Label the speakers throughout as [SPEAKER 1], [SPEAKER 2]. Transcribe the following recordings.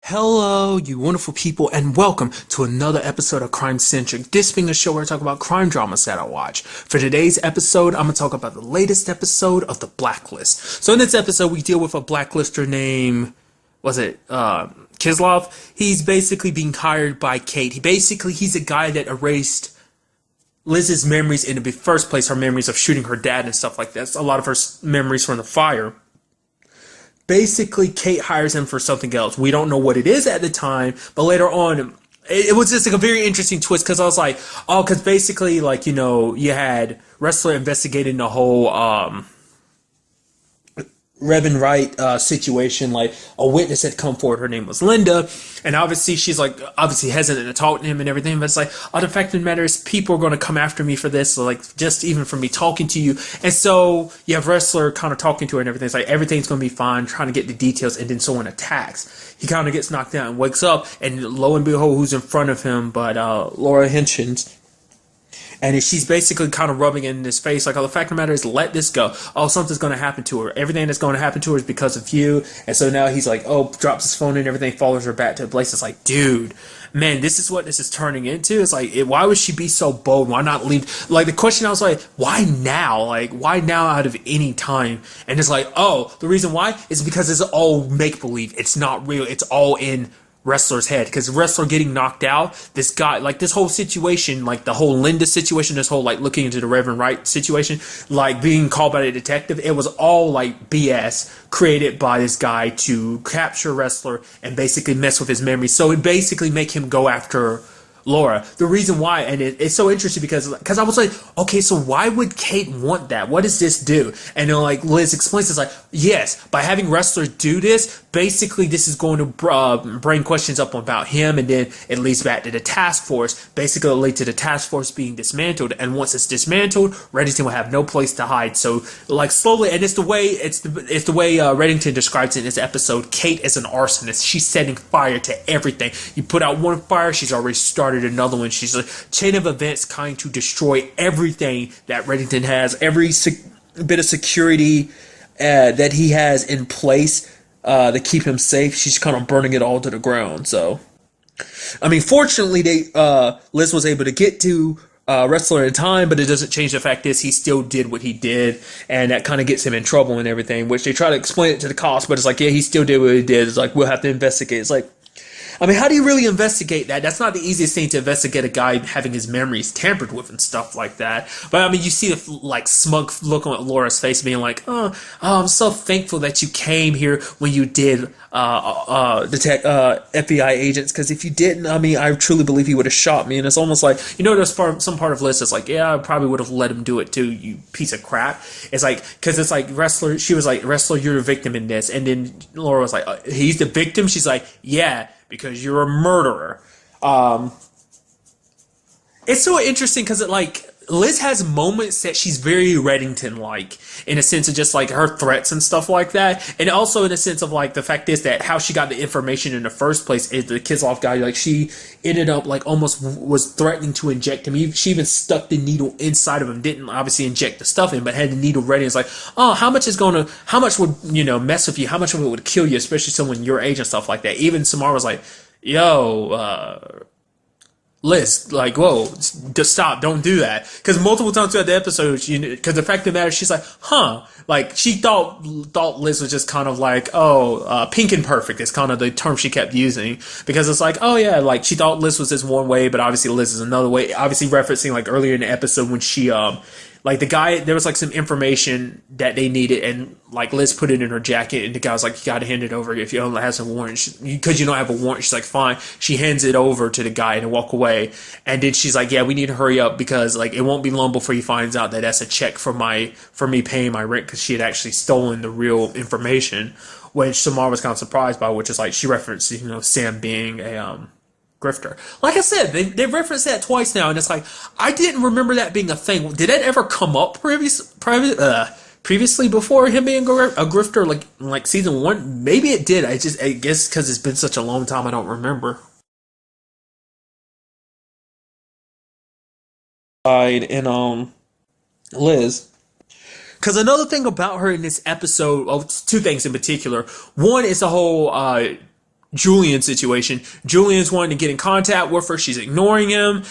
[SPEAKER 1] Hello, you wonderful people, and welcome to another episode of Crime Centric. This being a show where I talk about crime dramas that I watch. For today's episode, I'm going to talk about the latest episode of The Blacklist. So in this episode, we deal with a blacklister named, Krilov? He's basically being hired by Kate. He's a guy that erased Liz's memories in the first place, her memories of shooting her dad and stuff like that. A lot of her memories from the fire. Basically, Kate hires him for something else. We don't know what it is at the time, but later on, it was just like a very interesting twist because I was like, oh, because basically, you had Wrestler investigating the whole Reverend Wright situation. Like, a witness had come forward, her name was Linda, and obviously she's like obviously hesitant to talk to him and everything, but it's like, oh, the fact of the matter is people are going to come after me for this, so like just even for me talking to you. And so you have Wrestler kind of talking to her and everything. It's like everything's going to be fine, trying to get the details, and then someone attacks. He kind of gets knocked down and wakes up, and lo and behold, who's in front of him but Laura Henshins. And she's basically kind of rubbing it in his face, like, oh, the fact of the matter is, let this go. Oh, something's going to happen to her. Everything that's going to happen to her is because of you. And so now he's like, oh, drops his phone and everything, follows her back to the place. It's like, dude, man, this is what this is turning into. It's like, why would she be so bold? Why not leave? Like, the question I was like, why now? Like, why now out of any time? And it's like, oh, the reason why is because it's all make-believe. It's not real. It's all in Wrestler's head, because Wrestler getting knocked out, this guy, like, this whole situation, like the whole Linda situation, this whole like looking into the Reverend Wright situation, like being called by the detective, it was all like BS created by this guy to capture Wrestler and basically mess with his memory. So it basically make him go after Laura. The reason why, and it's so interesting because I was like, okay, so why would Kate want that? What does this do? And then like Liz explains, it's like, yes, by having Wrestler do this, basically this is going to bring questions up about him, and then it leads back to the task force. Basically, it'll lead to the task force being dismantled, and once it's dismantled, Reddington will have no place to hide. So like slowly, and it's the way Reddington describes it in this episode. Kate is an arsonist. She's setting fire to everything. You put out one fire, she's already started another one. She's a chain of events trying to destroy everything that Reddington has, every bit of security that he has in place to keep him safe. She's kind of burning it all to the ground. So, I mean, fortunately, Liz was able to get to Wrestler in time, but it doesn't change the fact is he still did what he did, and that kind of gets him in trouble and everything, which they try to explain it to the cops, but it's like, yeah, he still did what he did. It's like, we'll have to investigate. It's like, I mean, how do you really investigate that? That's not the easiest thing to investigate, a guy having his memories tampered with and stuff like that. But I mean, you see the like smug look on Laura's face, being like, "Oh, I'm so thankful that you came here when you did detect FBI agents. Because if you didn't, I mean, I truly believe he would have shot me." And it's almost like, there's some part of Liz that's like, "Yeah, I probably would have let him do it too, you piece of crap." It's like, because it's like Wrestler. She was like, "Wrestler, you're the victim in this," and then Laura was like, "He's the victim." She's like, "Yeah, because you're a murderer." It's so interesting because Liz has moments that she's very Reddington-like, in a sense of just like her threats and stuff like that, and also in a sense of like the fact is that how she got the information in the first place is the Krilov guy. Like, she ended up like almost was threatening to inject him. She even stuck the needle inside of him. Didn't obviously inject the stuff in, but had the needle ready. It's like, oh, how much would mess with you? How much of it would kill you, especially someone your age and stuff like that. Even Samara was like, yo, Liz, like, whoa, just stop, don't do that. Because multiple times throughout the episode, because the fact of the matter, she's like, like, she thought Liz was just kind of like, pink and perfect is kind of the term she kept using. Because it's like, oh yeah, like, she thought Liz was this one way, but obviously Liz is another way. Obviously referencing like earlier in the episode when she, like, the guy, there was like some information that they needed, and like Liz put it in her jacket, and the guy was like, you gotta hand it over if you don't have a warrant. Because you don't have a warrant. She's like, fine. She hands it over to the guy and walk away. And then she's like, yeah, we need to hurry up because like it won't be long before he finds out that that's a check for me paying my rent, because she had actually stolen the real information, which Samara was kind of surprised by, which is like she referenced, Sam being a grifter. Like I said, they referenced that twice now, and it's like, I didn't remember that being a thing. Did that ever come up previously before him being a grifter, like season 1? Maybe it did. I guess because it's been such a long time, I don't remember. And Liz. Because another thing about her in this episode, two things in particular. One is the whole Julian situation. Julian's wanting to get in contact with her. She's ignoring him.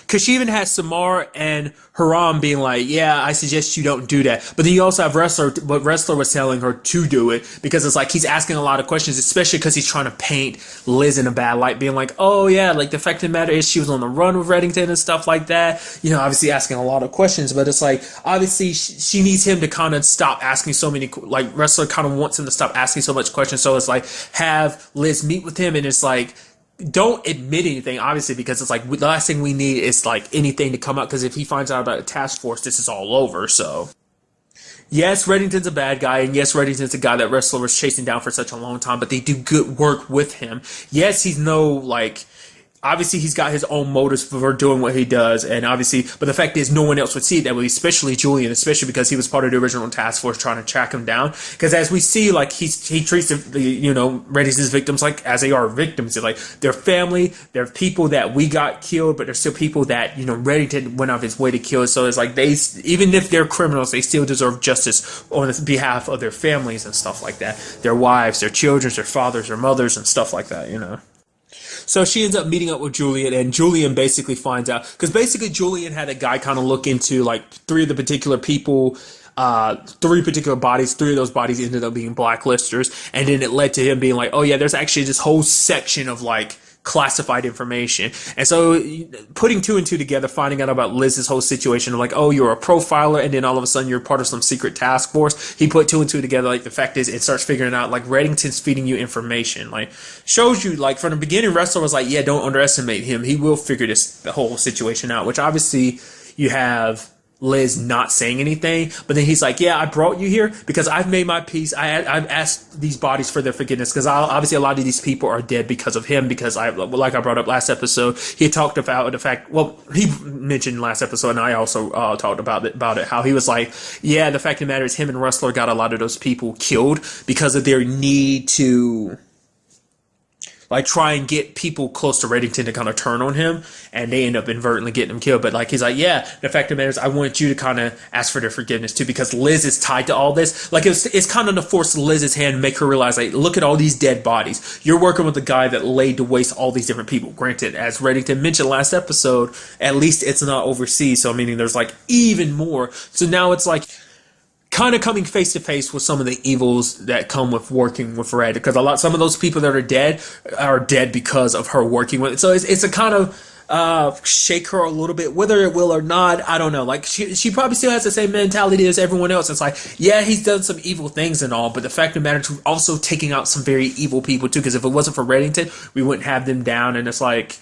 [SPEAKER 1] Because she even has Samar and Haram being like, yeah, I suggest you don't do that. But then you also have Wrestler, what Wrestler was telling her to do it. Because it's like he's asking a lot of questions, especially because he's trying to paint Liz in a bad light. Being like, oh yeah, like the fact of the matter is she was on the run with Reddington and stuff like that. You know, obviously asking a lot of questions. But it's like, obviously she needs him to kind of stop asking so many, like Wrestler kind of wants him to stop asking so much questions. So it's like, have Liz meet with him and it's like, don't admit anything, obviously, because it's like the last thing we need is like anything to come out. Because if he finds out about a task force, this is all over. So, yes, Reddington's a bad guy, and yes, Reddington's a guy that Wrestler was chasing down for such a long time. But they do good work with him. Yes, he's no like. Obviously, he's got his own motives for doing what he does, and obviously, but the fact is, no one else would see it that way, especially Julian, especially because he was part of the original task force trying to track him down. Because as we see, like he treats the Reddington's victims like as they are victims. Like they're family, they're people that we got killed, but they're still people that Reddington went off his way to kill. So it's like they, even if they're criminals, they still deserve justice on behalf of their families and stuff like that, their wives, their children, their fathers, their mothers, and stuff like that. So she ends up meeting up with Julian, and Julian basically finds out, because basically Julian had a guy kind of look into like three of the particular people, three particular bodies. Three of those bodies ended up being blacklisters, and then it led to him being like, oh yeah, there's actually this whole section of like classified information. And so putting two and two together, finding out about Liz's whole situation of like, oh, you're a profiler, and then all of a sudden you're part of some secret task force. He put two and two together. Like the fact is, it starts figuring out like Reddington's feeding you information. Like shows you like from the beginning, Wrestler was like, yeah, don't underestimate him. He will figure the whole situation out, which obviously you have Liz not saying anything, but then he's like, yeah, I brought you here because I've made my peace. I've asked these bodies for their forgiveness because obviously a lot of these people are dead because of him, because like I brought up last episode, he talked about the fact, well, he mentioned last episode, and I also talked about it, how he was like, yeah, the fact of the matter is him and Wrestler got a lot of those people killed because of their need to like try and get people close to Reddington to kind of turn on him, and they end up inadvertently getting him killed. But like he's like, yeah, the fact of the matter is, I want you to kind of ask for their forgiveness too, because Liz is tied to all this. Like it's kind of to force Liz's hand, make her realize, like, look at all these dead bodies. You're working with the guy that laid to waste all these different people. Granted, as Reddington mentioned last episode, at least it's not overseas, so meaning there's like even more. So now it's like kind of coming face to face with some of the evils that come with working with Red, because some of those people that are dead because of her working with it. So it's a kind of shake her a little bit, whether it will or not, I don't know. Like she probably still has the same mentality as everyone else. It's like, yeah, he's done some evil things and all, but the fact of the matter is also taking out some very evil people too, because if it wasn't for Reddington, we wouldn't have them down. And it's like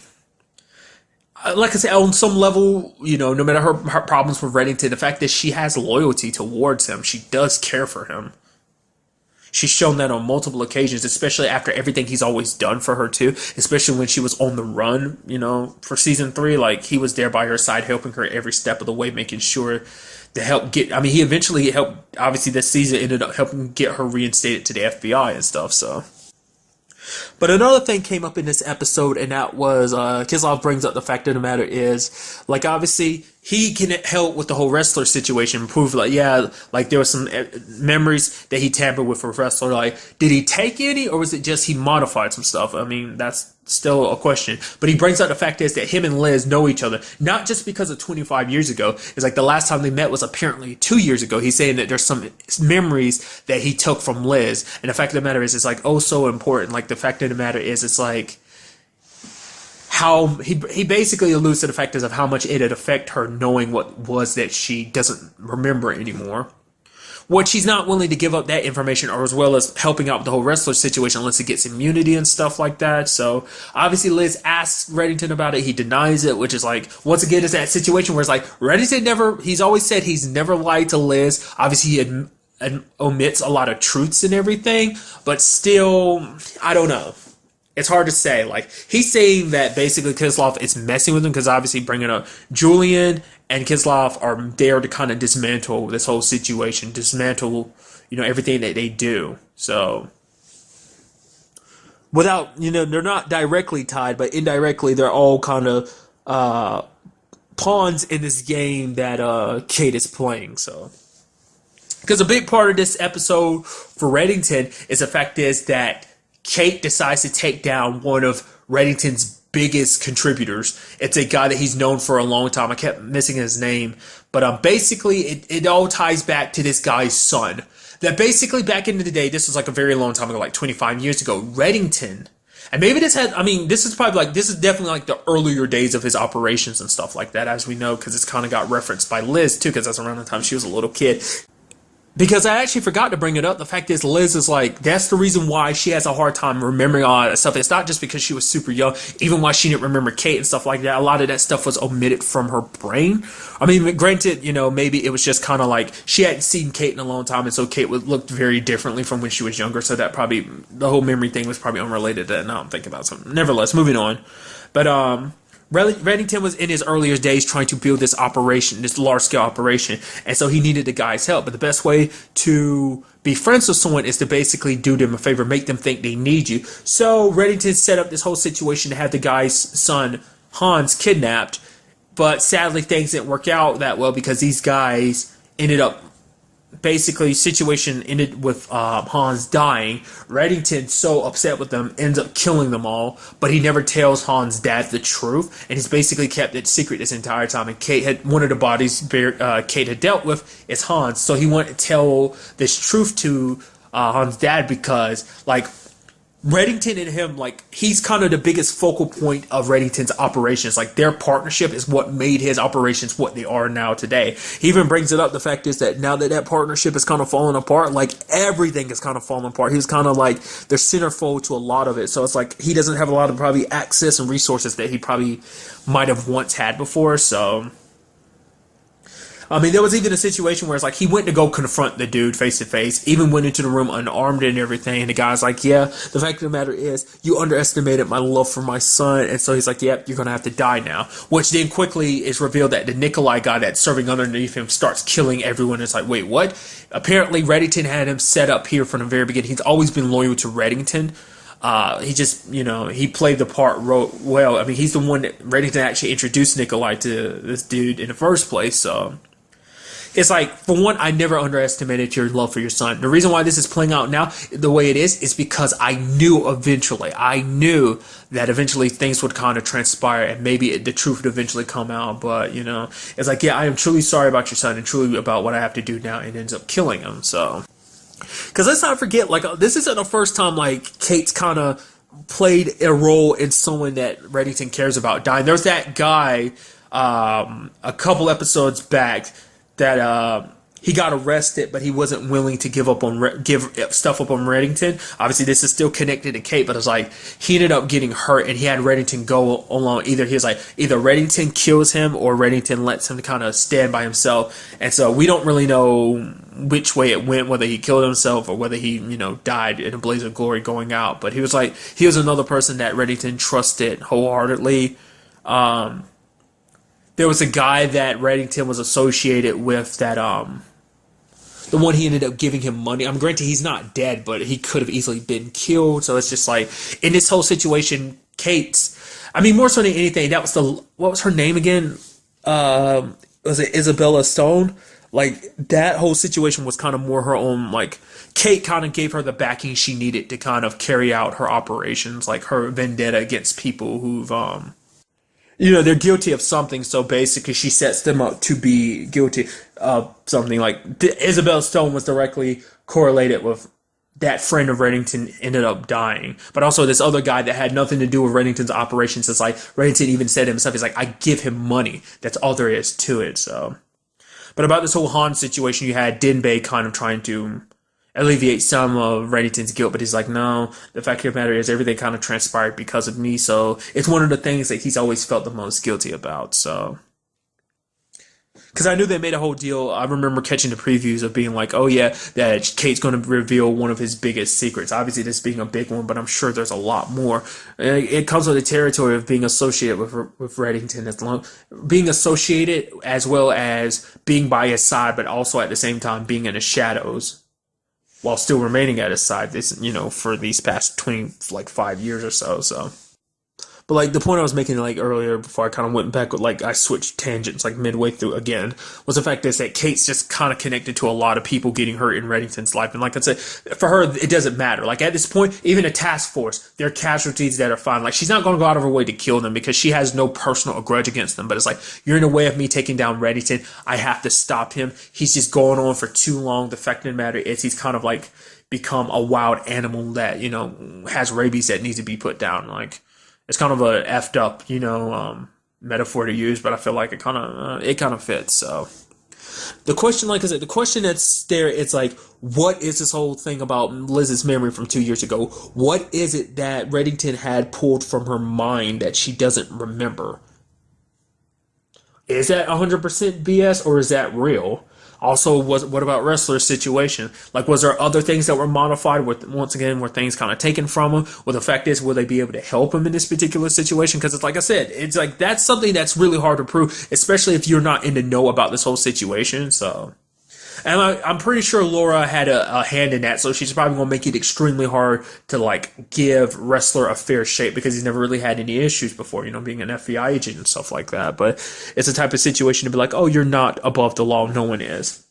[SPEAKER 1] I said, on some level, no matter her problems with Reddington, the fact that she has loyalty towards him, she does care for him. She's shown that on multiple occasions, especially after everything he's always done for her too, especially when she was on the run, for season 3, like he was there by her side, helping her every step of the way, making sure to help he eventually helped, obviously this season ended up helping get her reinstated to the FBI and stuff, so. But another thing came up in this episode, and that was Krilov brings up the fact of the matter is, like, obviously he can help with the whole Wrestler situation, prove like, yeah, like there were some memories that he tampered with for Wrestler. Like, did he take any, or was it just he modified some stuff? I mean, that's still a question. But he brings out the fact is that him and Liz know each other, not just because of 25 years ago. It's like the last time they met was apparently 2 years ago. He's saying that there's some memories that he took from Liz. And the fact of the matter is, it's like, oh, so important. Like, the fact of the matter is, it's like, how he basically alludes to the fact of how much it had affected her knowing what was that she doesn't remember anymore. What she's not willing to give up that information, or as well as helping out with the whole Wrestler situation unless it gets immunity and stuff like that. So obviously Liz asks Reddington about it. He denies it, which is like, once again, it's that situation where it's like Reddington he's always said he's never lied to Liz. Obviously he omits a lot of truths and everything, but still, I don't know. It's hard to say. Like, he's saying that basically Krilov is messing with him because obviously bringing up Julian and Krilov are there to kind of dismantle this whole situation, dismantle, everything that they do. So, without, they're not directly tied, but indirectly they're all kind of pawns in this game that Kate is playing. So, because a big part of this episode for Reddington is the fact is that Kate decides to take down one of Reddington's biggest contributors. It's a guy that he's known for a long time. I kept missing his name. But basically, it all ties back to this guy's son. That basically, back into the day, this was like a very long time ago, like 25 years ago, Reddington. And maybe this had, I mean, this is probably like, this is definitely like the earlier days of his operations and stuff like that, as we know, because it's kind of got referenced by Liz, too, because that's around the time she was a little kid. Because I actually forgot to bring it up. The fact is, Liz is like, that's the reason why she has a hard time remembering all that stuff. It's not just because she was super young, even why she didn't remember Kate and stuff like that. A lot of that stuff was omitted from her brain. I mean, granted, maybe it was just kind of like she hadn't seen Kate in a long time, and so Kate looked very differently from when she was younger. So that probably, the whole memory thing was probably unrelated to that. Now I'm thinking about something. Nevertheless, moving on. But, Reddington was in his earlier days trying to build this operation, this large-scale operation, and so he needed the guy's help. But the best way to be friends with someone is to basically do them a favor, make them think they need you. So Reddington set up this whole situation to have the guy's son, Hans, kidnapped, but sadly things didn't work out that well because these guys ended up, basically, situation ended with Hans dying. Reddington, so upset with them, ends up killing them all, but he never tells Hans' dad the truth, and he's basically kept it secret this entire time. And Kate had one of the bodies Kate had dealt with is Hans, so he wanted to tell this truth to Hans' dad because, like, Reddington and him, like, he's kind of the biggest focal point of Reddington's operations. Like, their partnership is what made his operations what they are now today. He even brings it up. The fact is that now that that partnership is kind of falling apart, like, everything is kind of falling apart. He was kind of like the centerfold to a lot of it. So it's like he doesn't have a lot of probably access and resources that he probably might have once had before. So, I mean, there was even a situation where it's like he went to go confront the dude face to face, even went into the room unarmed and everything. And the guy's like, yeah, the fact of the matter is you underestimated my love for my son. And so he's like, yep, you're going to have to die now. Which then quickly is revealed that the Nikolai guy that's serving underneath him starts killing everyone. It's like, wait, what? Apparently Reddington had him set up here from the very beginning. He's always been loyal to Reddington. He just, he played the part well. I mean, he's the one that Reddington actually introduced Nikolai to this dude in the first place. So it's like, for one, I never underestimated your love for your son. The reason why this is playing out now the way it is because I knew that eventually things would kind of transpire and maybe the truth would eventually come out. But, it's like, yeah, I am truly sorry about your son and truly about what I have to do now, and ends up killing him. So, because let's not forget, like, this isn't the first time, like, Kate's kind of played a role in someone that Reddington cares about dying. There's that guy a couple episodes back that he got arrested, but he wasn't willing to give stuff up on Reddington. Obviously, this is still connected to Kate, but it's like he ended up getting hurt, and he had Reddington go along. Either Reddington kills him or Reddington lets him kind of stand by himself. And so we don't really know which way it went, whether he killed himself or whether he, died in a blaze of glory going out. But he was another person that Reddington trusted wholeheartedly. There was a guy that Reddington was associated with that, the one he ended up giving him money. I'm granted he's not dead, but he could have easily been killed. So it's just like, in this whole situation, more so than anything, what was her name again? Was it Isabella Stone? Like, that whole situation was kind of more her own, like, Kate kind of gave her the backing she needed to kind of carry out her operations, like her vendetta against people who've, they're guilty of something, so basically she sets them up to be guilty of something. Like, Isabel Stone was directly correlated with that friend of Reddington ended up dying. But also this other guy that had nothing to do with Reddington's operations, it's like, Reddington even said himself, he's like, I give him money. That's all there is to it, so. But about this whole Han situation, you had Denbei kind of trying to alleviate some of Reddington's guilt, but he's like, no, the fact of the matter is everything kind of transpired because of me, so it's one of the things that he's always felt the most guilty about, so. Because I knew they made a whole deal. I remember catching the previews of being like, oh yeah, that Kate's going to reveal one of his biggest secrets. Obviously this being a big one, but I'm sure there's a lot more. It comes with the territory of being associated with Reddington, being associated as well as being by his side, but also at the same time being in the shadows, while still remaining at his side, for these past 5 years or so. But like the point I was making like earlier before I kind of went back with like I switched tangents like midway through again was the fact is that Kate's just kind of connected to a lot of people getting hurt in Reddington's life. And like I said, for her, it doesn't matter. Like at this point, even a task force, there are casualties that are fine. Like she's not going to go out of her way to kill them because she has no personal grudge against them. But it's like, you're in the way of me taking down Reddington. I have to stop him. He's just going on for too long. The fact of the matter is he's kind of like become a wild animal that, you know, has rabies that needs to be put down. Like, it's kind of a effed up, you know, metaphor to use, but I feel like it kind of fits. So the question, like I said, the question that's there, it's like, what is this whole thing about Liz's memory from 2 years ago? What is it that Reddington had pulled from her mind that she doesn't remember? Is that 100% BS or is that real? Also, what about Wrestler's situation? Like, was there other things that were modified? Once again, were things kind of taken from him? Well, the fact is, will they be able to help him in this particular situation? Because it's like I said, it's like that's something that's really hard to prove, especially if you're not in the know about this whole situation. So, and I'm pretty sure Laura had a hand in that, so she's probably going to make it extremely hard to, like, give Wrestler a fair shake because he's never really had any issues before, you know, being an FBI agent and stuff like that. But it's the type of situation to be like, oh, you're not above the law. No one is.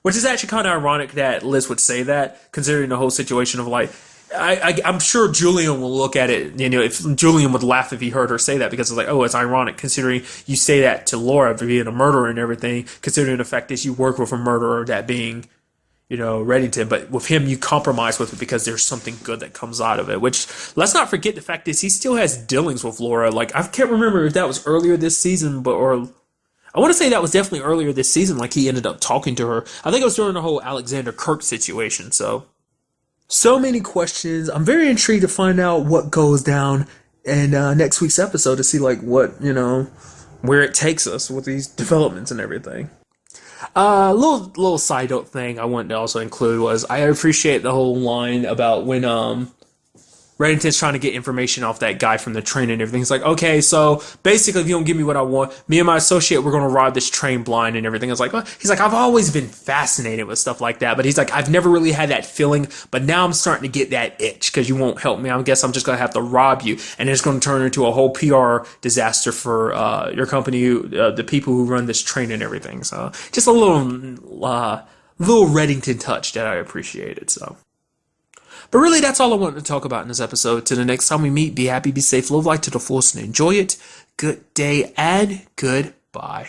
[SPEAKER 1] Which is actually kind of ironic that Liz would say that, considering the whole situation of, like, I'm sure Julian will look at it, you know, if Julian would laugh if he heard her say that because it's like, oh, it's ironic considering you say that to Laura for being a murderer and everything, considering the fact that you work with a murderer, that being, you know, Reddington, but with him you compromise with it because there's something good that comes out of it, which, let's not forget the fact is he still has dealings with Laura. Like, I can't remember if that was earlier this season, or I want to say that was definitely earlier this season, like he ended up talking to her. I think it was during the whole Alexander Kirk situation, so many questions. I'm very intrigued to find out what goes down in next week's episode to see like what, you know, where it takes us with these developments and everything. Little side note thing I wanted to also include was I appreciate the whole line about when Reddington's trying to get information off that guy from the train and everything. He's like, okay, so basically if you don't give me what I want, me and my associate, we're going to rob this train blind and everything. I was like, well, he's like, I've always been fascinated with stuff like that. But he's like, I've never really had that feeling, but now I'm starting to get that itch because you won't help me. I guess I'm just going to have to rob you. And it's going to turn into a whole PR disaster for your company, the people who run this train and everything. So just a little Reddington touch that I appreciated, so. But really, that's all I wanted to talk about in this episode. Till the next time we meet, be happy, be safe, live life to the fullest, and enjoy it. Good day and goodbye.